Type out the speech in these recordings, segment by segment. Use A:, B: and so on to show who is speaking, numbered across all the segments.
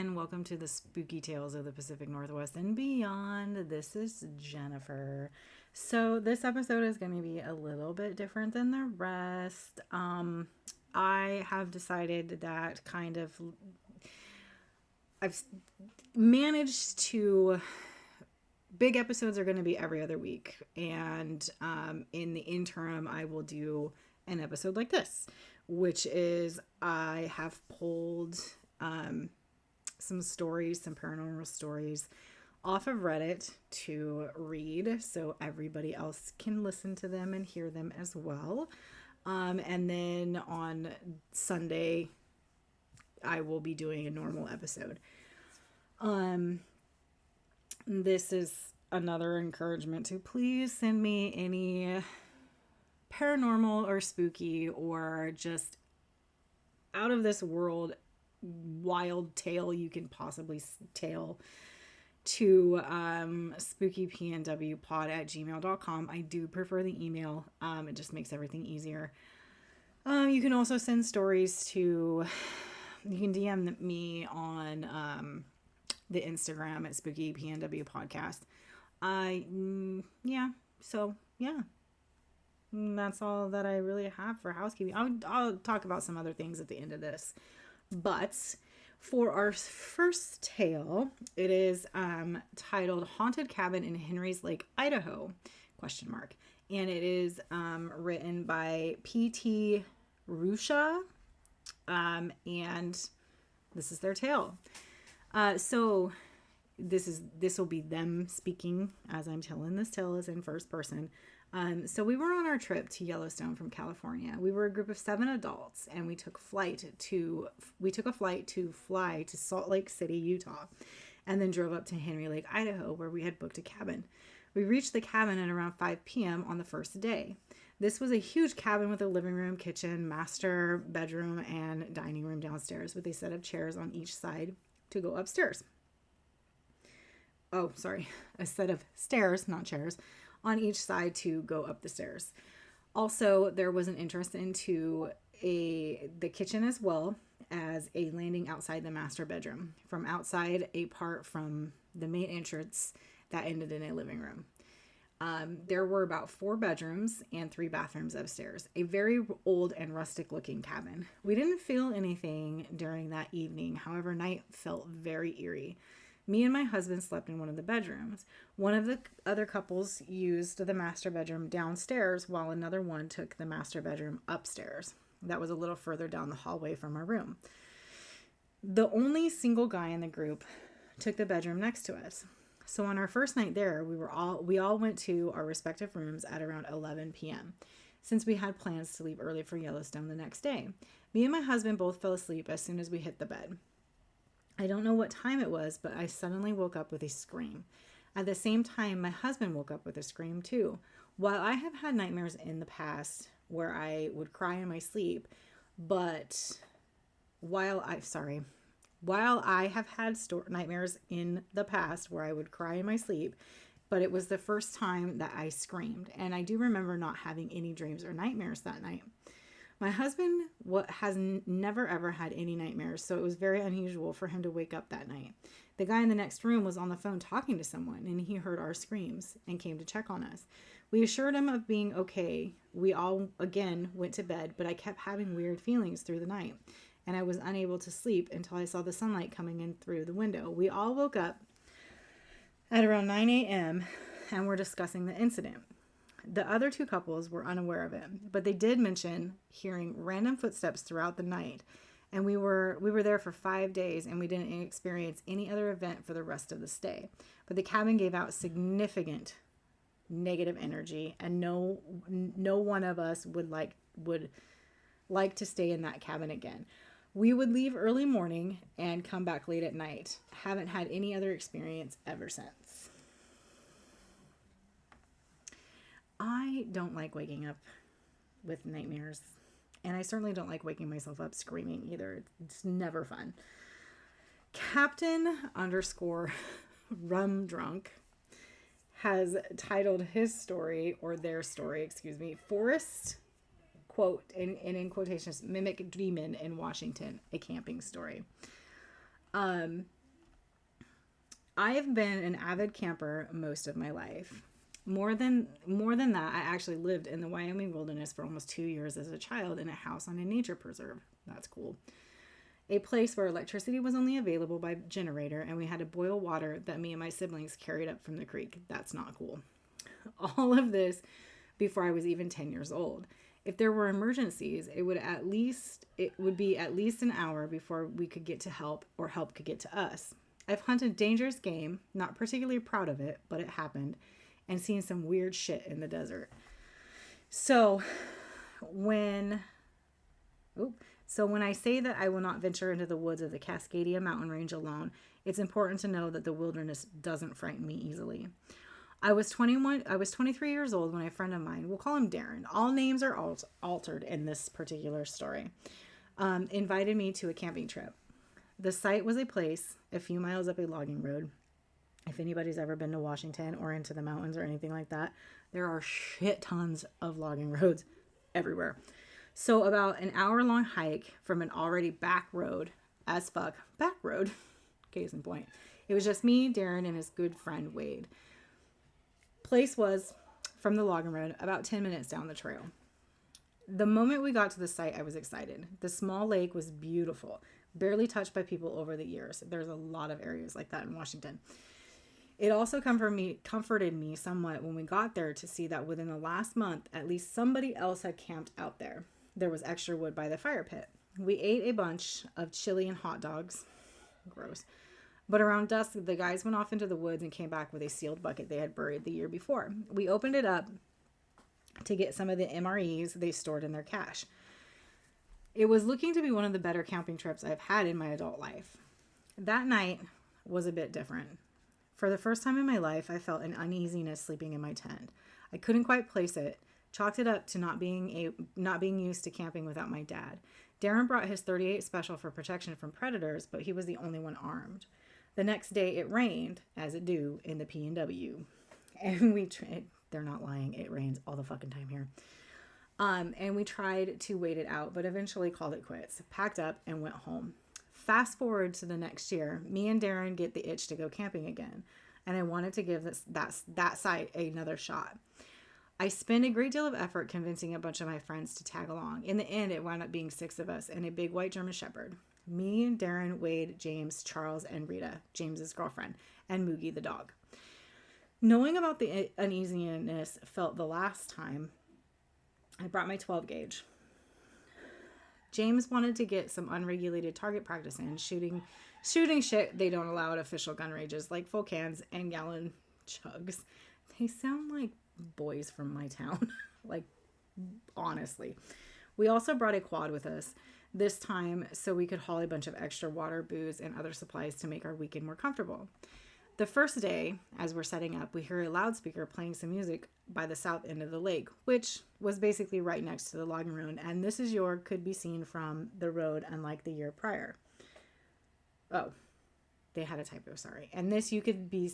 A: and welcome to the Spooky Tales of the Pacific Northwest and beyond. This is Jennifer. So this episode is going to be a little bit different than the rest. I have decided that I've managed to... Big episodes are going to be every other week, and in the interim, I will do an episode like this, which is I have pulled some paranormal stories off of Reddit to read so everybody else can listen to them and hear them as well. And then on Sunday, I will be doing a normal episode. This is another encouragement to please send me any paranormal or spooky or just out of this world wild tale you can possibly tell to spookypnwpod@gmail.com. I do prefer the email. It just makes everything easier. You can also send stories to... You can DM me on the Instagram at spookypnwpodcast. That's all that I really have for housekeeping. I'll talk about some other things at the end of this. But for our first tale, it is titled Haunted Cabin in Henry's Lake, Idaho, ? And it is written by P.T. Rusha, and this is their tale. So this will be them speaking as I'm telling this tale is in first person. So we were on our trip to Yellowstone from California. We were a group of 7 adults, and we took a flight to fly to Salt Lake City, Utah, and then drove up to Henry Lake, Idaho, where we had booked a cabin. We reached the cabin at around 5 p.m. on the first day. This was a huge cabin with a living room, kitchen, master bedroom, and dining room downstairs with a set of chairs on each side to go upstairs. Oh, sorry, a set of stairs, not chairs, on each side to go up the stairs. Also, there was an entrance into the kitchen as well as a landing outside the master bedroom. From outside, apart from the main entrance that ended in a living room. There were about 4 bedrooms and 3 bathrooms upstairs. A very old and rustic looking cabin. We didn't feel anything during that evening. However, night felt very eerie. Me and my husband slept in one of the bedrooms. One of the other couples used the master bedroom downstairs while another one took the master bedroom upstairs. That was a little further down the hallway from our room. The only single guy in the group took the bedroom next to us. So on our first night there, we all went to our respective rooms at around 11 p.m. since we had plans to leave early for Yellowstone the next day. Me and my husband both fell asleep as soon as we hit the bed. I don't know what time it was, but I suddenly woke up with a scream. At the same time, my husband woke up with a scream too. While I have had nightmares in the past where I would cry in my sleep, but while I have had nightmares in the past where I would cry in my sleep, but it was the first time that I screamed. And I do remember not having any dreams or nightmares that night. My husband has never ever had any nightmares, so it was very unusual for him to wake up that night. The guy in the next room was on the phone talking to someone, and he heard our screams and came to check on us. We assured him of being okay. We all, again, went to bed, but I kept having weird feelings through the night, and I was unable to sleep until I saw the sunlight coming in through the window. We all woke up at around 9 a.m. and were discussing the incident. The other 2 couples were unaware of it, but they did mention hearing random footsteps throughout the night, and we were there for 5 days, and we didn't experience any other event for the rest of the stay. But the cabin gave out significant negative energy, and no one of us would like to stay in that cabin again. We would leave early morning and come back late at night. Haven't had any other experience ever since. I don't like waking up with nightmares, and I certainly don't like waking myself up screaming either. It's never fun. Captain _ rum drunk has titled his story, or their story, Forest, quote, in quotations, mimic demon in Washington, a camping story. Um, I have been an avid camper most of my life. More than that, I actually lived in the Wyoming wilderness for almost 2 years as a child in a house on a nature preserve. That's cool. A place where electricity was only available by generator, and we had to boil water that me and my siblings carried up from the creek. That's not cool. All of this before I was even 10 years old. If there were emergencies, it would be at least an hour before we could get to help or help could get to us. I've hunted dangerous game, not particularly proud of it, but it happened, and seen some weird shit in the desert. So when when I say that I will not venture into the woods of the Cascadia mountain range alone, it's important to know that the wilderness doesn't frighten me easily. I was 23 years old when a friend of mine, we'll call him Darren, all names are altered in this particular story, invited me to a camping trip. The site was a place a few miles up a logging road. If anybody's ever been to Washington or into the mountains or anything like that, there are shit tons of logging roads everywhere. So about an hour-long hike from an already back road, case in point. It was just me, Darren, and his good friend Wade. Place was, from the logging road, about 10 minutes down the trail. The moment we got to the site, I was excited. The small lake was beautiful, barely touched by people over the years. There's a lot of areas like that in Washington. It also comforted me somewhat when we got there to see that within the last month, at least somebody else had camped out there. There was extra wood by the fire pit. We ate a bunch of chili and hot dogs. Gross. But around dusk, the guys went off into the woods and came back with a sealed bucket they had buried the year before. We opened it up to get some of the MREs they stored in their cache. It was looking to be one of the better camping trips I've had in my adult life. That night was a bit different. For the first time in my life, I felt an uneasiness sleeping in my tent. I couldn't quite place it. Chalked it up to not being used to camping without my dad. Darren brought his .38 special for protection from predators, but he was the only one armed. The next day it rained, as it do in the PNW. And they're not lying, it rains all the fucking time here. And we tried to wait it out, but eventually called it quits, packed up and went home. Fast forward to the next year, me and Darren get the itch to go camping again, and I wanted to give that site another shot. I spent a great deal of effort convincing a bunch of my friends to tag along. In the end, it wound up being 6 of us and a big white German Shepherd. Me, Darren, Wade, James, Charles, and Rita, James's girlfriend, and Moogie the dog. Knowing about the uneasiness felt the last time, I brought my 12 gauge. James wanted to get some unregulated target practice in, shooting shit they don't allow at official gun ranges, like full cans and gallon chugs. They sound like boys from my town. Like, honestly. We also brought a quad with us this time so we could haul a bunch of extra water, booze, and other supplies to make our weekend more comfortable. The first day, as we're setting up, we hear a loudspeaker playing some music by the south end of the lake, which was basically right next to the logging road, and could be seen from the road, unlike the year prior. Oh, they had a typo, sorry. And this you could be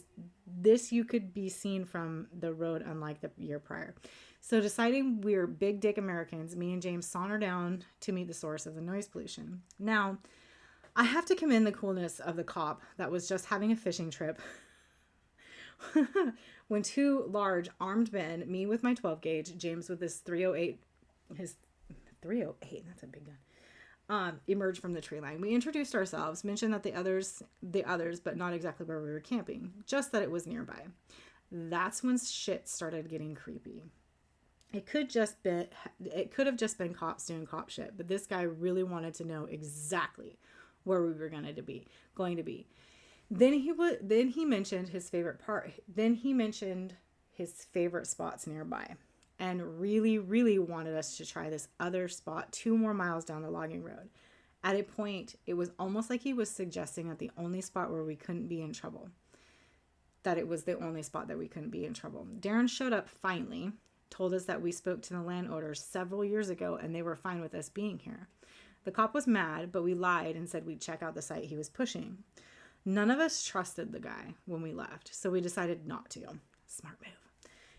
A: seen from the road, unlike the year prior. So deciding we're big dick Americans, me and James saunter down to meet the source of the noise pollution. Now, I have to commend the coolness of the cop that was just having a fishing trip when 2 large armed men, me with my 12 gauge, James with his 308, that's a big gun, emerged from the tree line. We introduced ourselves, mentioned that the others, but not exactly where we were camping, just that it was nearby. That's when shit started getting creepy. It could have just been cops doing cop shit, but this guy really wanted to know exactly where we were going to be. Then he mentioned his favorite spots nearby, and really, really wanted us to try this other spot 2 more miles down the logging road. At a point, it was almost like he was suggesting that the only spot where we couldn't be in trouble. Darren showed up finally, told us that we spoke to the landowners several years ago and they were fine with us being here. The cop was mad, but we lied and said we'd check out the site he was pushing. None of us trusted the guy when we left, so we decided not to. Smart move.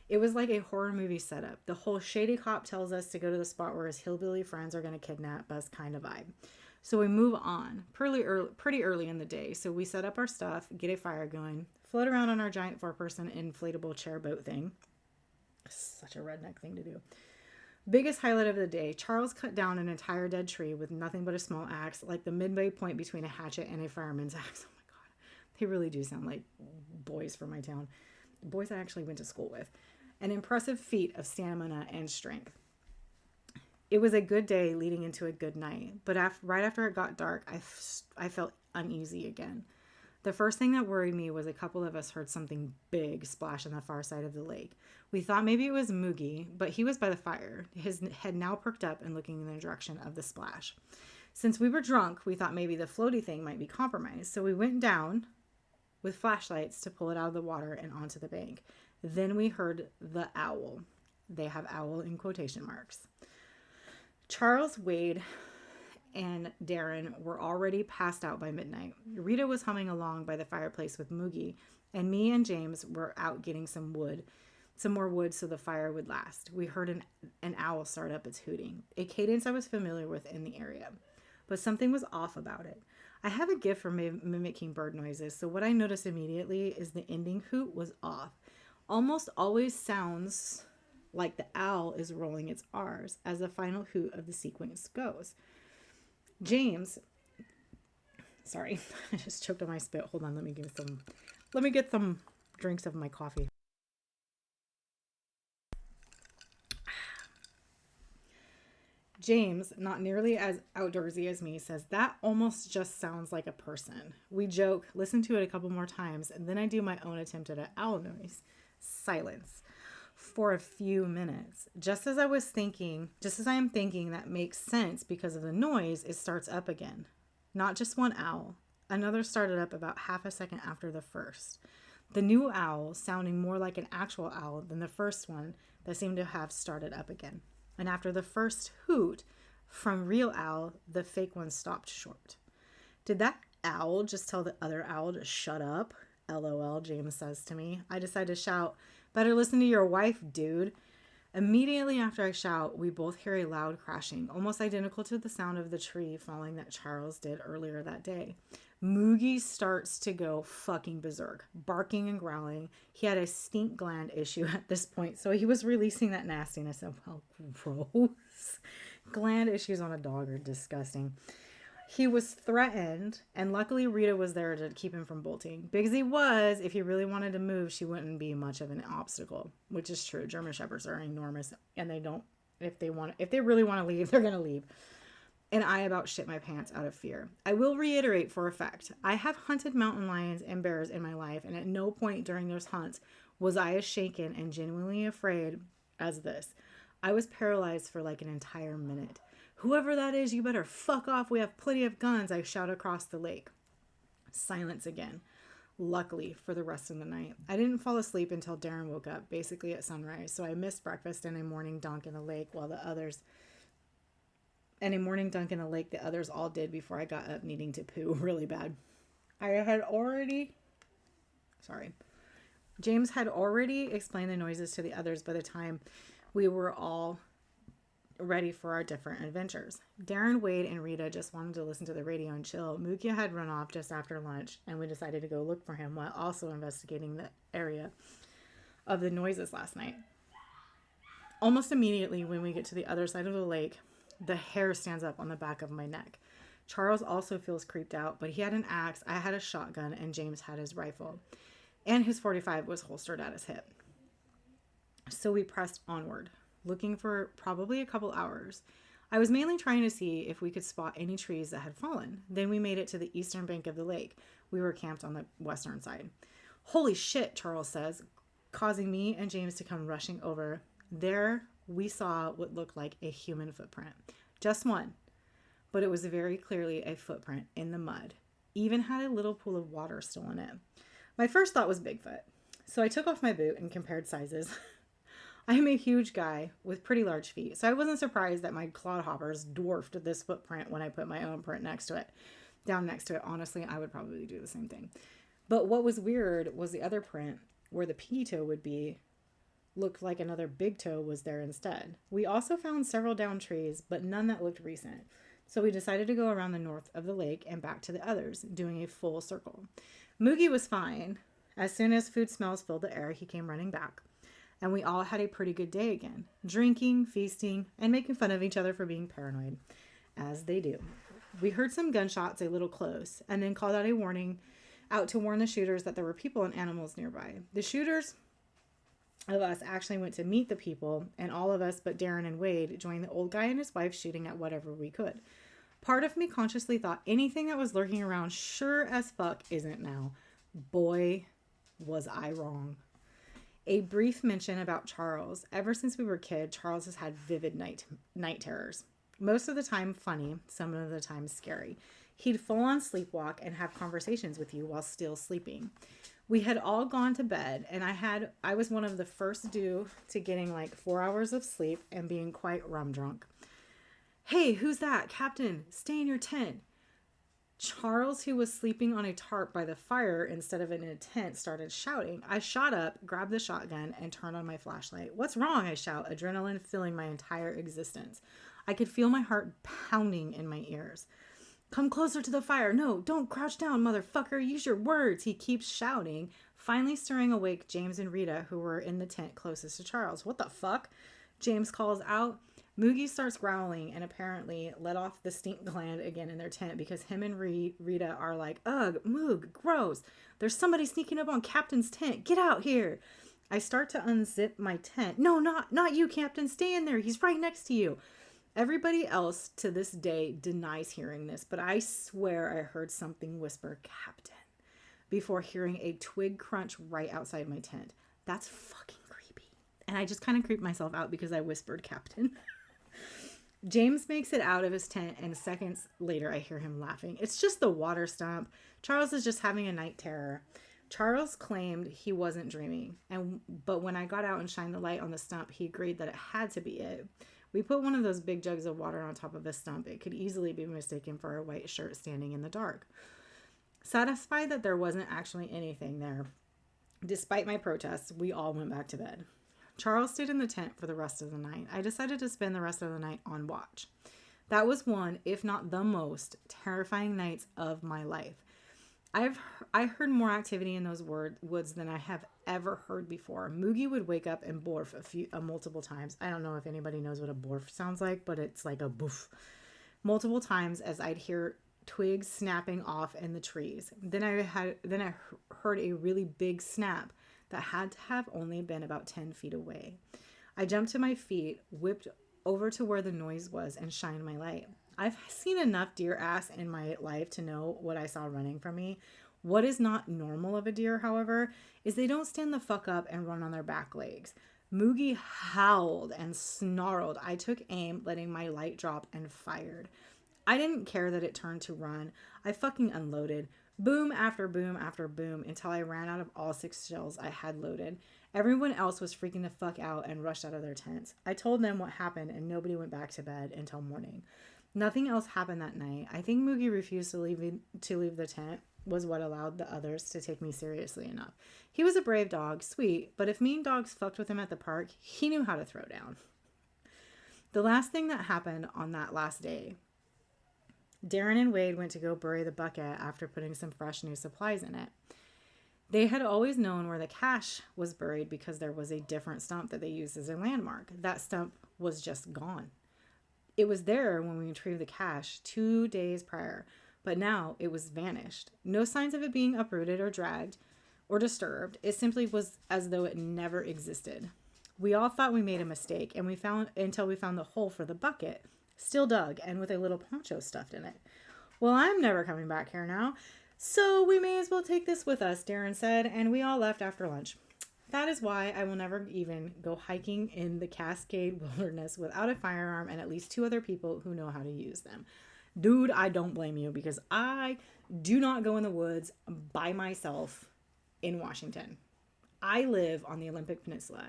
A: It was like a horror movie setup. The whole shady cop tells us to go to the spot where his hillbilly friends are going to kidnap us kind of vibe. So we move on pretty early in the day. So we set up our stuff, get a fire going, float around on our giant 4-person inflatable chair boat thing. Such a redneck thing to do. Biggest highlight of the day, Charles cut down an entire dead tree with nothing but a small axe, like the midway point between a hatchet and a fireman's axe. Oh my God. They really do sound like boys from my town. Boys I actually went to school with. An impressive feat of stamina and strength. It was a good day leading into a good night, but right after it got dark, I felt uneasy again. The first thing that worried me was a couple of us heard something big splash on the far side of the lake. We thought maybe it was Moogie, but he was by the fire, his head now perked up and looking in the direction of the splash. Since we were drunk, we thought maybe the floaty thing might be compromised, so we went down with flashlights to pull it out of the water and onto the bank. Then we heard the owl. They have owl in quotation marks. Charles, Wade, and Darren were already passed out by midnight. Rita was humming along by the fireplace with Moogie, and me and James were out getting some more wood so the fire would last. We heard an owl start up its hooting, a cadence I was familiar with in the area. But something was off about it. I have a gift for mimicking bird noises, so what I noticed immediately is the ending hoot was off. Almost always sounds like the owl is rolling its R's as the final hoot of the sequence goes. James, sorry, I just choked on my spit. Hold on, let me get some drinks of my coffee. James, not nearly as outdoorsy as me, says that almost just sounds like a person. We joke, listen to it a couple more times, and then I do my own attempt at an owl noise. Silence for a few minutes. Just as I am thinking that makes sense because of the noise, it starts up again. Not just one owl. Another started up about half a second after the first. The new owl sounding more like an actual owl than the first one that seemed to have started up again. And after the first hoot from real owl, the fake one stopped short. Did that owl just tell the other owl to shut up? LOL, James says to me. I decide to shout, better listen to your wife, dude. Immediately after I shout, we both hear a loud crashing, almost identical to the sound of the tree falling that Charles did earlier that day. Moogie starts to go fucking berserk, barking and growling. He had a stink gland issue at this point, so he was releasing that nastiness. Well, gross. Gland issues on a dog are disgusting. He was threatened, and luckily Rita was there to keep him from bolting. Big as he was, if he really wanted to move, she wouldn't be much of an obstacle, which is true. German Shepherds are enormous, and if they really want to leave, they're going to leave. And I about shit my pants out of fear. I will reiterate for a fact, I have hunted mountain lions and bears in my life, and at no point during those hunts was I as shaken and genuinely afraid as this. I was paralyzed for like an entire minute. Whoever that is, you better fuck off. We have plenty of guns, I shout across the lake. Silence again. Luckily for the rest of the night. I didn't fall asleep until Darren woke up, basically at sunrise, so I missed breakfast and a morning dunk in the lake the others all did before I got up needing to poo really bad. James had already explained the noises to the others by the time we were all ready for our different adventures. Darren, Wade, and Rita just wanted to listen to the radio and chill. Mukia had run off just after lunch, and we decided to go look for him while also investigating the area of the noises last night. Almost immediately when we get to the other side of the lake, the hair stands up on the back of my neck. Charles also feels creeped out, but he had an axe, I had a shotgun, and James had his rifle. And his .45 was holstered at his hip. So we pressed onward, looking for probably a couple hours. I was mainly trying to see if we could spot any trees that had fallen. Then we made it to the eastern bank of the lake. We were camped on the western side. Holy shit, Charles says, causing me and James to come rushing over. There we saw what looked like a human footprint. Just one, but it was very clearly a footprint in the mud. Even had a little pool of water still in it. My first thought was Bigfoot, so I took off my boot and compared sizes. I am a huge guy with pretty large feet, so I wasn't surprised that my clodhoppers dwarfed this footprint when I put my own print down next to it. Honestly, I would probably do the same thing. But what was weird was the other print, where the pinky toe would be, looked like another big toe was there instead. We also found several downed trees, but none that looked recent. So we decided to go around the north of the lake and back to the others, doing a full circle. Moogie was fine. As soon as food smells filled the air, he came running back. And we all had a pretty good day again, drinking, feasting, and making fun of each other for being paranoid, as they do. We heard some gunshots a little close, and then called out to warn the shooters that there were people and animals nearby. The shooters of us actually went to meet the people, and all of us but Darren and Wade joined the old guy and his wife shooting at whatever we could. Part of me consciously thought anything that was lurking around sure as fuck isn't now. Boy, was I wrong. A brief mention about Charles. Ever since we were kids, Charles has had vivid night terrors. Most of the time funny, some of the time scary. He'd full on sleepwalk and have conversations with you while still sleeping. We had all gone to bed, and I was one of the first due to getting like 4 hours of sleep and being quite rum drunk. Hey, who's that? Captain, stay in your tent. Charles, who was sleeping on a tarp by the fire instead of in a tent, started shouting. I shot up, grabbed the shotgun, and turned on my flashlight. What's wrong? I shout, adrenaline filling my entire existence. I could feel my heart pounding in my ears. Come closer to the fire. No, don't crouch down, motherfucker. Use your words. He keeps shouting, finally stirring awake James and Rita, who were in the tent closest to Charles. What the fuck? James calls out. Moogie starts growling and apparently let off the stink gland again in their tent because him and Rita are like, ugh, Moog, gross. There's somebody sneaking up on Captain's tent. Get out here. I start to unzip my tent. No, not you, Captain. Stay in there. He's right next to you. Everybody else to this day denies hearing this, but I swear I heard something whisper, Captain, before hearing a twig crunch right outside my tent. That's fucking creepy. And I just kind of creeped myself out because I whispered, Captain. James makes it out of his tent, and seconds later I hear him laughing. It's just the water stump. Charles is just having a night terror. Charles claimed he wasn't dreaming, but when I got out and shined the light on the stump, he agreed that it had to be it. We put one of those big jugs of water on top of a stump. It could easily be mistaken for a white shirt standing in the dark. Satisfied that there wasn't actually anything there, despite my protests, we all went back to bed. Charles stayed in the tent for the rest of the night. I decided to spend the rest of the night on watch. That was one, if not the most, terrifying nights of my life. I heard more activity in those woods than I have ever heard before. Moogie would wake up and borf multiple times. I don't know if anybody knows what a borf sounds like, but it's like a boof. Multiple times as I'd hear twigs snapping off in the trees. Then I heard a really big snap that had to have only been about 10 feet away. I jumped to my feet, whipped over to where the noise was, and shined my light. I've seen enough deer ass in my life to know what I saw running from me. What is not normal of a deer, however, is they don't stand the fuck up and run on their back legs. Moogie howled and snarled. I took aim, letting my light drop, and fired. I didn't care that it turned to run. I fucking unloaded. Boom after boom after boom until I ran out of all 6 shells I had loaded. Everyone else was freaking the fuck out and rushed out of their tents. I told them what happened and nobody went back to bed until morning. Nothing else happened that night. I think Moogie refused to leave the tent was what allowed the others to take me seriously enough. He was a brave dog, sweet, but if mean dogs fucked with him at the park, he knew how to throw down. The last thing that happened on that last day, Darren and Wade went to go bury the bucket after putting some fresh new supplies in it. They had always known where the cache was buried because there was a different stump that they used as a landmark. That stump was just gone. It was there when we retrieved the cache 2 days prior, but now it was vanished. No signs of it being uprooted or dragged or disturbed. It simply was as though it never existed. We all thought we made a mistake, and until we found the hole for the bucket, still dug and with a little poncho stuffed in it. Well, I'm never coming back here now, so we may as well take this with us, Darren said, and we all left after lunch. That is why I will never even go hiking in the Cascade Wilderness without a firearm and at least 2 other people who know how to use them. Dude, I don't blame you because I do not go in the woods by myself in Washington. I live on the Olympic Peninsula,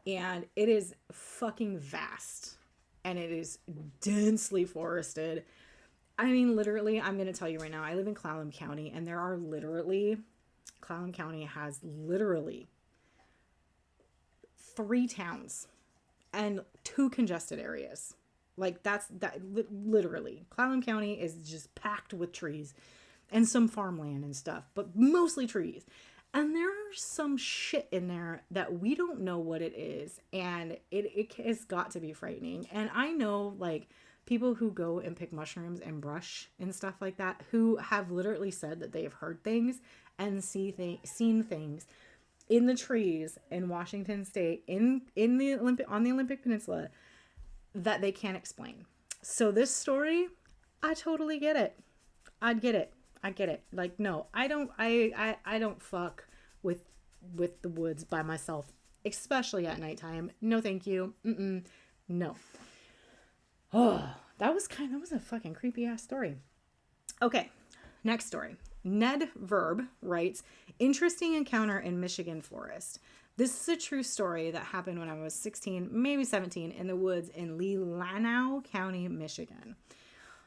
A: and it is fucking vast, and it is densely forested. I mean, literally, I'm going to tell you right now, I live in Clallam County, and Clallam County has literally 3 towns and 2 congested areas. Like literally. Clallam County is just packed with trees and some farmland and stuff, but mostly trees. And there's some shit in there that we don't know what it is. And it has got to be frightening. And I know, like, people who go and pick mushrooms and brush and stuff like that, who have literally said that they have heard things and seen things in the trees in Washington State, on the Olympic Peninsula, that they can't explain. So this story, I totally get it. I'd get it. I get it. Like, no, I don't fuck with the woods by myself, especially at nighttime. No, thank you. No. Oh, that was a fucking creepy ass story. Okay, next story. Ned Verb writes, interesting encounter in Michigan forest. This is a true story that happened when I was 16, maybe 17, in the woods in Leelanau County, Michigan.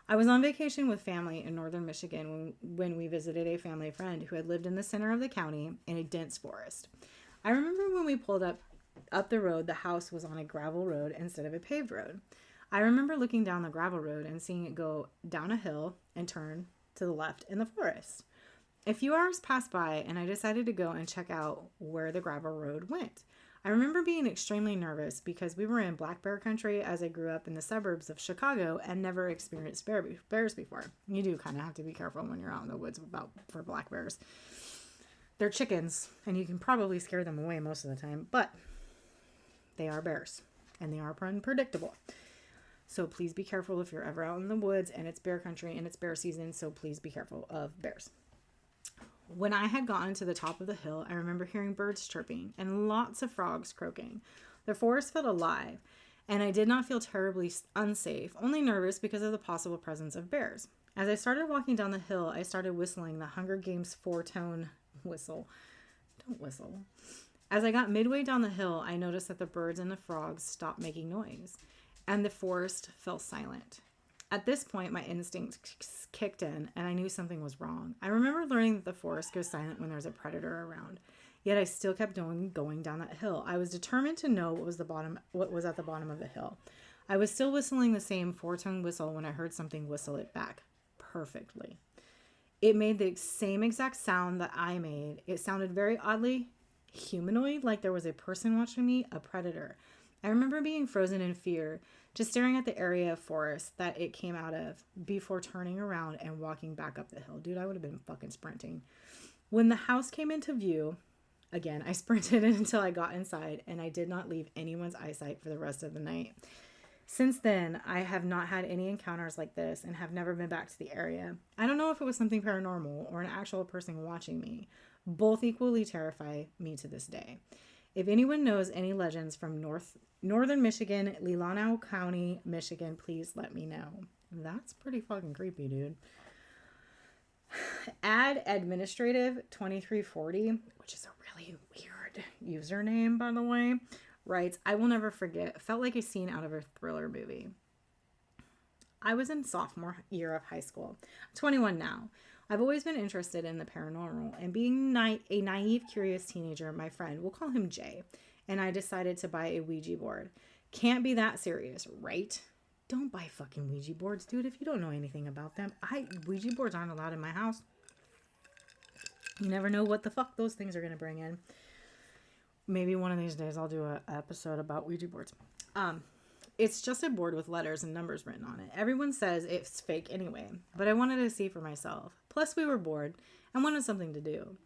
A: I was on vacation with family in northern Michigan when we visited a family friend who had lived in the center of the county in a dense forest. I remember when we pulled up the road, the house was on a gravel road instead of a paved road. I remember looking down the gravel road and seeing it go down a hill and turn to the left in the forest. A few hours passed by and I decided to go and check out where the gravel road went. I remember being extremely nervous because we were in black bear country, as I grew up in the suburbs of Chicago and never experienced bears before. You do kind of have to be careful when you're out in the woods for black bears. They're chickens and you can probably scare them away most of the time, but they are bears and they are unpredictable. So please be careful if you're ever out in the woods and it's bear country and it's bear season. So please be careful of bears. When I had gotten to the top of the hill, I remember hearing birds chirping and lots of frogs croaking. The forest felt alive, and I did not feel terribly unsafe, only nervous because of the possible presence of bears. As I started walking down the hill, I started whistling the Hunger Games 4-tone whistle. Don't whistle. As I got midway down the hill, I noticed that the birds and the frogs stopped making noise, and the forest fell silent. At this point, my instincts kicked in, and I knew something was wrong. I remember learning that the forest goes silent when there's a predator around. Yet I still kept going down that hill. I was determined to know what was at the bottom of the hill. I was still whistling the same 4-tone whistle when I heard something whistle it back perfectly. It made the same exact sound that I made. It sounded very oddly humanoid, like there was a person watching me, a predator. I remember being frozen in fear, just staring at the area of forest that it came out of before turning around and walking back up the hill. Dude, I would have been fucking sprinting. When the house came into view, again, I sprinted until I got inside, and I did not leave anyone's eyesight for the rest of the night. Since then, I have not had any encounters like this and have never been back to the area. I don't know if it was something paranormal or an actual person watching me. Both equally terrify me to this day. If anyone knows any legends from northern Michigan, Leelanau County, Michigan, please let me know. That's pretty fucking creepy, dude. Ad Administrative 2340, which is a really weird username, by the way, writes, I will never forget. Felt like a scene out of a thriller movie. I was in sophomore year of high school. I'm 21 now. I've always been interested in the paranormal, and being a naive, curious teenager, my friend, we'll call him Jay, and I decided to buy a Ouija board. Can't be that serious, right? Don't buy fucking Ouija boards, dude, if you don't know anything about them. Ouija boards aren't allowed in my house. You never know what the fuck those things are going to bring in. Maybe one of these days I'll do an episode about Ouija boards. It's just a board with letters and numbers written on it. Everyone says it's fake anyway, but I wanted to see for myself. Plus we were bored and wanted something to do.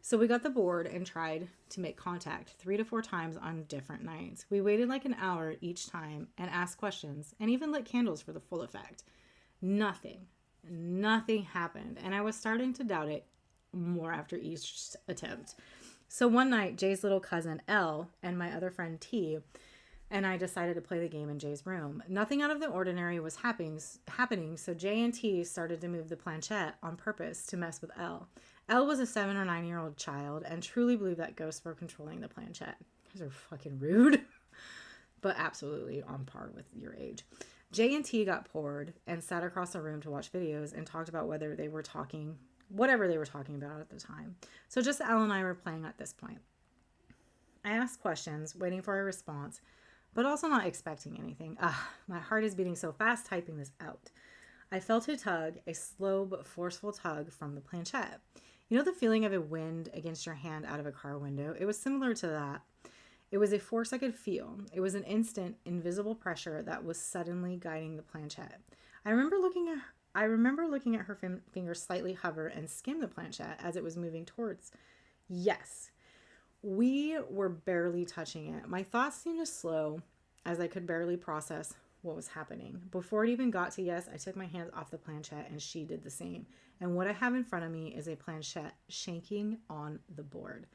A: So we got the board and tried to make contact 3 to 4 times on different nights. We waited like an hour each time and asked questions and even lit candles for the full effect. Nothing happened, and I was starting to doubt it more after each attempt. So one night, Jay's little cousin Elle and my other friend T and I decided to play the game in Jay's room. Nothing out of the ordinary was happening, so Jay and T started to move the planchette on purpose to mess with Elle. Elle was a 7 or 9-year-old child and truly believed that ghosts were controlling the planchette. Those are fucking rude, but absolutely on par with your age. Jay and T got bored and sat across the room to watch videos and talked about whatever they were talking about at the time. So just Elle and I were playing at this point. I asked questions, waiting for a response, but also not expecting anything. My heart is beating so fast typing this out. I felt a tug, a slow but forceful tug from the planchette. You know the feeling of a wind against your hand out of a car window? It was similar to that. It was a force I could feel. It was an instant, invisible pressure that was suddenly guiding the planchette. I remember looking at her fingers slightly hover and skim the planchette as it was moving towards. Yes, we were barely touching it. My thoughts seemed to slow as I could barely process what was happening. Before it even got to yes, I took my hands off the planchette and she did the same. And what I have in front of me is a planchette shaking on the board.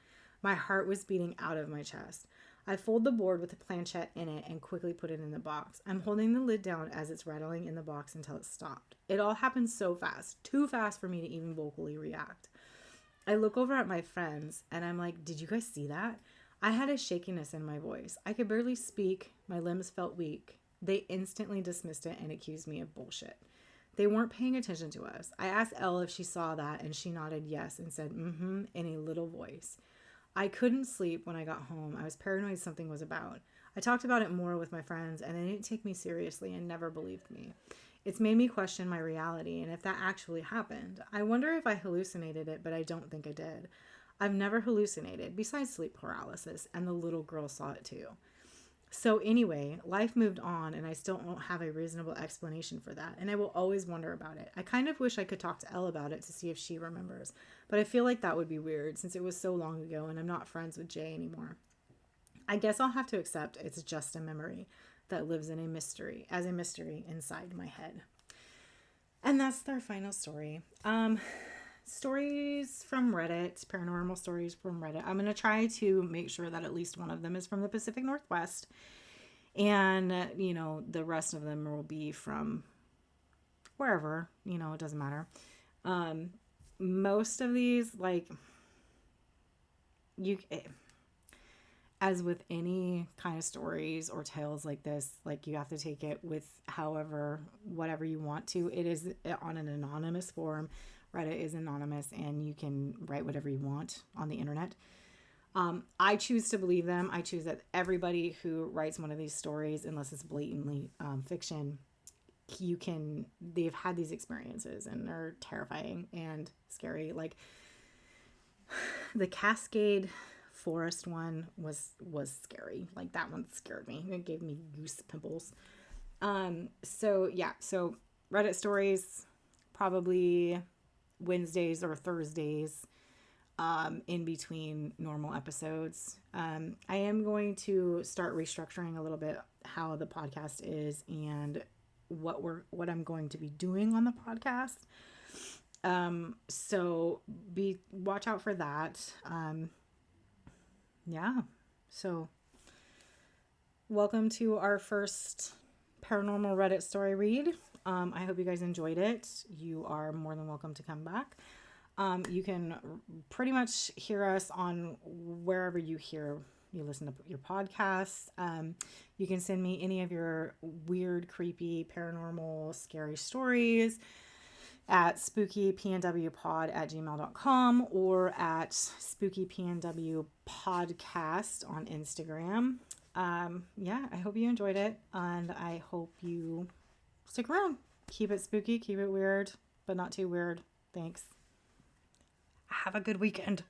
A: My heart was beating out of my chest. I fold the board with the planchette in it and quickly put it in the box. I'm holding the lid down as it's rattling in the box until it stopped. It all happened so fast, too fast for me to even vocally react. I look over at my friends and I'm like, did you guys see that? I had a shakiness in my voice. I could barely speak. My limbs felt weak. They instantly dismissed it and accused me of bullshit. They weren't paying attention to us. I asked Elle if she saw that and she nodded yes and said, mm-hmm, in a little voice. I couldn't sleep when I got home. I was paranoid something was about. I talked about it more with my friends and they didn't take me seriously and never believed me. It's made me question my reality and if that actually happened. I wonder if I hallucinated it, but I don't think I did. I've never hallucinated, besides sleep paralysis, and the little girl saw it too. So anyway, life moved on and I still don't have a reasonable explanation for that. And I will always wonder about it. I kind of wish I could talk to Elle about it to see if she remembers. But I feel like that would be weird since it was so long ago and I'm not friends with Jay anymore. I guess I'll have to accept it's just a memory that lives in a mystery inside my head. And that's their final story. Stories from Reddit, paranormal stories from Reddit. I'm going to try to make sure that at least one of them is from the Pacific Northwest. And, the rest of them will be from wherever, it doesn't matter. Most of these, as with any kind of stories or tales like this, you have to take it with whatever you want to. It is on an anonymous form. Reddit is anonymous and you can write whatever you want on the internet. I choose to believe them. I choose that everybody who writes one of these stories, unless it's blatantly fiction, they've had these experiences and they're terrifying and scary. Like the Cascade Forest one was scary. Like that one scared me. It gave me goose pimples. So Reddit stories, probably Wednesdays or Thursdays, in between normal episodes. I am going to start restructuring a little bit how the podcast is and what I'm going to be doing on the podcast. So watch out for that. So welcome to our first paranormal Reddit story read. I hope you guys enjoyed it. You are more than welcome to come back. You can pretty much hear us on wherever you listen to your podcasts. You can send me any of your weird, creepy, paranormal, scary stories at spookypnwpod@gmail.com or at spookypnwpodcast on Instagram. I hope you enjoyed it and I hope you stick around. Keep it spooky, keep it weird, but not too weird. Thanks. Have a good weekend.